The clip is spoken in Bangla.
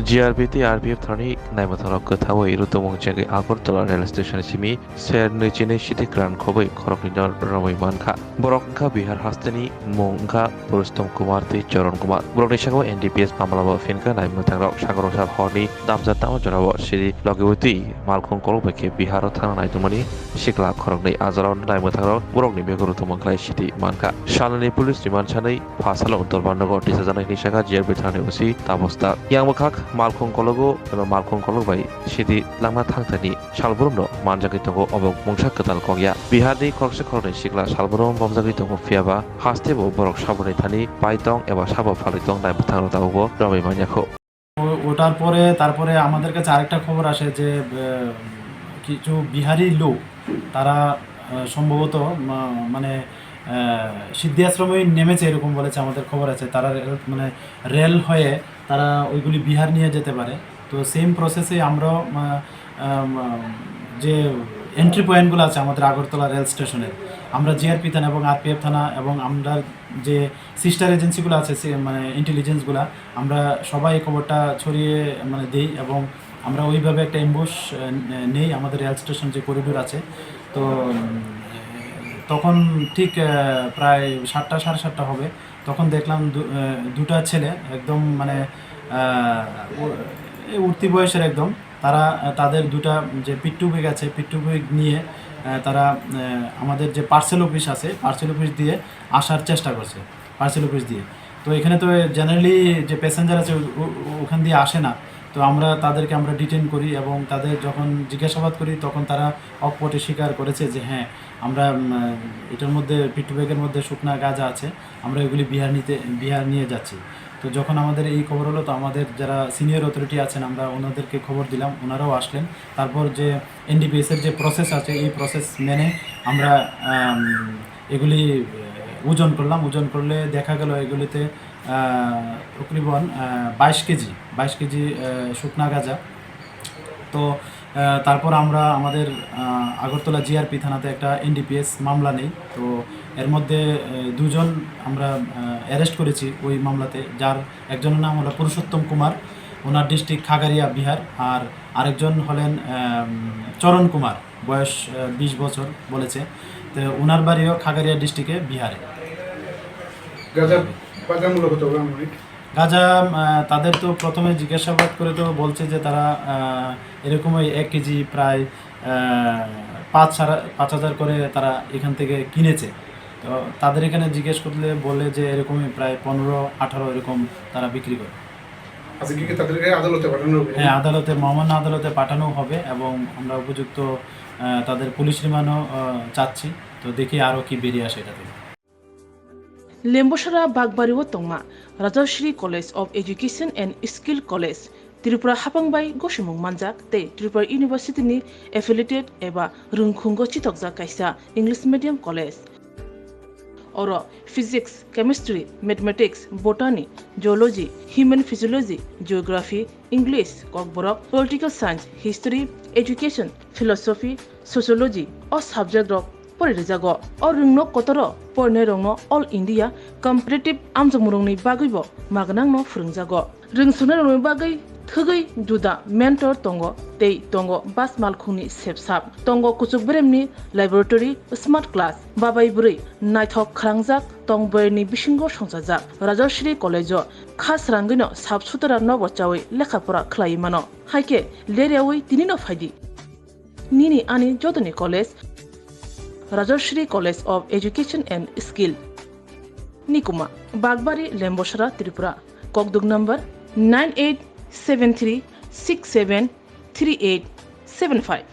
জিআরবিতে আরপিএফ থানি নাইমাথারক গোথাওই রুতমং চেঙ্গি আগরতলা রেল স্টেশন সিমি সের নৈচিনে সিটি ক্রান খबै খরকনি রमै মানখা বরকখা বিহার হাস্তানি মংখা পুরুষোত্তম কুমার তে চরণ কুমার বরকনি সাগো এনডিপিএস মামলাবো ফিনকা নাইমাথারক সাগরসার হরনি দামজাতাম জনাবো সিরি লগেবতি মালখং কলবেকে বিহার থানা নাইদুমানি সিকলা খরকনি আজারাव নাইমাথারক বরকনি বেগরুতমং ক্লাই সিটি মানখা শালনি পুলিশ রিমান্ড সাनै ফাসালো দরবারনগর টিসা জানাইনি সাগা জিআরবি থানি ওসি তাবস্তা ইয়াংমখাক মালখং কলগো এবা মালখং কলগবাই সিদি লাংনা থাংथानि सालबुरुमनो मानजागै दंगो अबक मुंसा कताल कगया बिहारनि खरसे खरनै सिगला सालबुरुम बमजागै दंगो फियाबा हास्तेबो बरक साबनै थानि पाइतং एबा साबो फालितং नायबथांनो दावबो रमै मान्याखौ ওটার পরে তারপরে আমাদের কাছে আরেকটা খবর আসে যে কিছু বিহারি লোক তারা সম্ভবত মানে সিদ্ধি আশ্রমে নেমেছে এরকম বলেছে আমাদের খবর আছে তারা মানে রেল হয়ে তারা ওইগুলি বিহার নিয়ে যেতে পারে তো সেম প্রসেসে আমরা যে এন্ট্রি পয়েন্টগুলো আছে আমাদের আগরতলা রেল স্টেশনের আমরা জিআরপি থানা এবং আরপিএফ থানা এবং আমরা যে সিস্টার এজেন্সিগুলো আছে মানে ইন্টেলিজেন্সগুলো আমরা সবাই খবরটা ছড়িয়ে মানে দিই এবং আমরা ওইভাবে একটা এম্বুশ নেই আমাদের রেল স্টেশন যে করিডোর আছে তো তখন ঠিক প্রায় 7টা সাড়ে 7টা হবে তখন দেখলাম দুটা ছেলে একদম মানে উঠতি বয়সের একদম তারা তাদের দুটা যে পিট্টুবেগ আছে পিট্টুবেগ নিয়ে তারা আমাদের যে পার্সেল অফিস আছে পার্সেল অফিস দিয়ে আসার চেষ্টা করছে পার্সেল অফিস দিয়ে তো এখানে তো জেনারেলি যে প্যাসেঞ্জার আছে ওখান দিয়ে আসে না তো আমরা তাদেরকে আমরা ডিটেন করি এবং তাদের যখন জিজ্ঞাসাবাদ করি তখন তারা অকপটে স্বীকার করেছে যে হ্যাঁ আমরা এটার মধ্যে পিট্টুবেগের মধ্যে শুকনা গাঁজা আছে আমরা এগুলি বিহার নিয়ে যাচ্ছি তো যখন আমাদের এই খবর হলো তো আমাদের যারা সিনিয়র অথরিটি আছেন আমরা ওনাদেরকে খবর দিলাম ওনারাও আসলেন তারপর যে এনডিপিএসের যে প্রসেস আছে এই প্রসেস মেনে আমরা এগুলি ওজন করলে দেখা গেল এগুলিতে তকরিবন 22 কেজি শুকনা গাঁজা তো তারপর আমরা আমাদের আগরতলা জিআরপি থানাতে একটা এনডিপিএস মামলা নেই তো এর মধ্যে দুজন আমরা অ্যারেস্ট করেছি ওই মামলাতে যার একজনের নাম হলো পুরুষোত্তম কুমার ওনার ডিস্ট্রিক্ট খাগারিয়া বিহার আর আরেকজন হলেন চরণ কুমার বয়স 20 বছর বলেছে তো ওনার বাড়িও খাগারিয়া ডিস্ট্রিক্টে বিহারে গাঁজা তাদের তো প্রথমে জিজ্ঞাসাবাদ করে তো বলছে যে তারা এরকমই 1 কেজি প্রায় 5,000 করে তারা এখান থেকে কিনেছে তো তাদের এখানে জিজ্ঞেস করলে বলে যে এরকমই প্রায় 15-18 এরকম তারা বিক্রি করে হ্যাঁ আদালতে মহামান্য আদালতে পাঠানো হবে এবং আমরা উপযুক্ত তাদের পুলিশ রিমান্ডও চাচ্ছি তো দেখি আরও কি বেরিয়ে আসে এটা থেকে Lembosara Bagbariwo Tongma, Rajashri College of Education and Skill College, Tripura Hapangbai Goshimung Manjak, Te Tripura University ni affiliated eba Rungkhungo Chitokja Kaisa English Medium College. Oro Physics, Chemistry, Mathematics, Botany, Geology, Human Physiology, Geography, English, Kokborok, Political Science, History, Education, Philosophy, Sociology, or subject of Porizago, or Rungno Kotoro, Pornerongno, All India, Competitive Amzamurungni Bagibo, Maganangno Frungzago. Rungsunaroni Bagi, Tugi, Duda, Mentor Tongo, Tei Tongo, Bas Malkuni Sepsap, Tongo Kusubremni, Laboratory, Smart Class, Babai Buri, Nighthawk Krangzak, Tongberni Bishingo Shonsazak, Rajashri College, Khas Rangino, Subsutara Novochawi, Lekapura Klaimano, Haike, Leriawi, Dinino Fadi. Nini Ani Jodani College, Rajashri College of Education and Skill. Nikuma, Bagbari, Lembosara, Tripura. Kokdug number 9873673875.